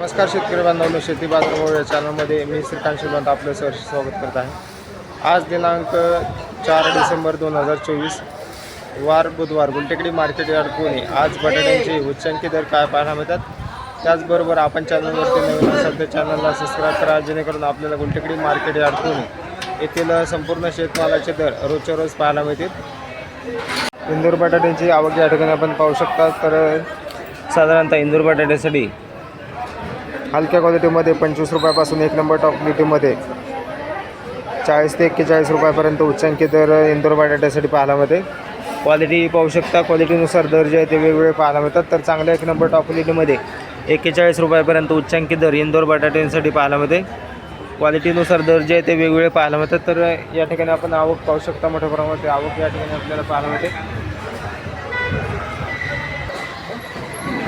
नमस्कार शेतकरी बांधवांनो, शेती बाजारभाव या चॅनलमध्ये मी श्रीकांत शिवंत आपलं सहर्ष स्वागत करत आहे। आज दिनांक 4 डिसेंबर 2024 वार बुधवार गुलटेकडी मार्केट यार्ड पुणे। आज बटाट्यांचे उच्चांकी दर काय पाहायला मिळतात, त्याचबरोबर आपण चॅनलवरती नवीन असाल तर चॅनलला सबस्क्राईब करा, जेणेकरून आपल्याला गुलटेकडी मार्केट यार्ड पुणे येथील संपूर्ण शेतमालाचे दर रोजच्या रोज पाहायला मिळतील। इंदूर बटाट्यांची आवक या ठिकाणी आपण पाहू शकता। तर साधारणतः इंदूर बटाट्यासाठी हलक्या क्वालिटीमध्ये 25 रुपयापासून एक नंबर टॉप क्वालिटीमध्ये 40 ते 41 रुपयापर्यंत उच्चांकी दर इंदूर बटाट्यासाठी पाहायला मिळते। क्वालिटी पाहू शकता, क्वालिटीनुसार दर जे आहे ते वेगवेगळे पाहायला मिळतात। तर चांगल्या एक नंबर टॉप क्वालिटीमध्ये 41 रुपयापर्यंत उच्चांकी दर इंदूर बटाट्यांसाठी पाहायला मिळते। क्वालिटीनुसार दर जे आहे ते वेगवेगळे पाहायला मिळतात। तर या ठिकाणी आपण आवक पाहू शकता, मोठ्या प्रमाणात आवक या ठिकाणी आपल्याला पाहायला मिळते।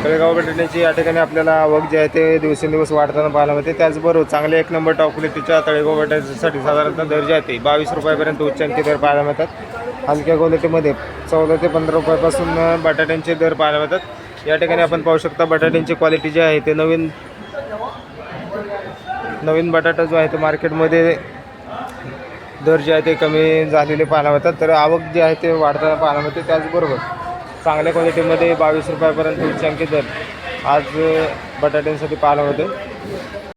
तळेगाव बटाट्याची या ठिकाणी आपल्याला आवक जे आहे ते दिवसेंदिवस वाढताना पाहायला मिळते। त्याचबरोबर चांगले एक नंबर टॉप क्वालिटीच्या तळेगाव बटाट्यासाठी साधारणतः दर जे आहे ते 22 रुपयापर्यंत उच्चांकी दर पाहायला मिळतात। हलक्या क्वालिटीमध्ये 14 ते 15 रुपयापासून बटाट्यांचे दर पाहायला मिळतात। या ठिकाणी आपण पाहू शकता बटाट्यांची क्वालिटी जी आहे ते नवीन बटाटा जो आहे तो मार्केटमध्ये दर जे आहे ते कमी झालेले पाहायला मिळतात। तर आवक जी आहे ते वाढताना पाहायला मिळते। त्याचबरोबर चांगल्या क्वालिटीमध्ये 22 रुपयापर्यंत उच्चांकी दर आज बटाट्यांसाठी पाहायला मिळते।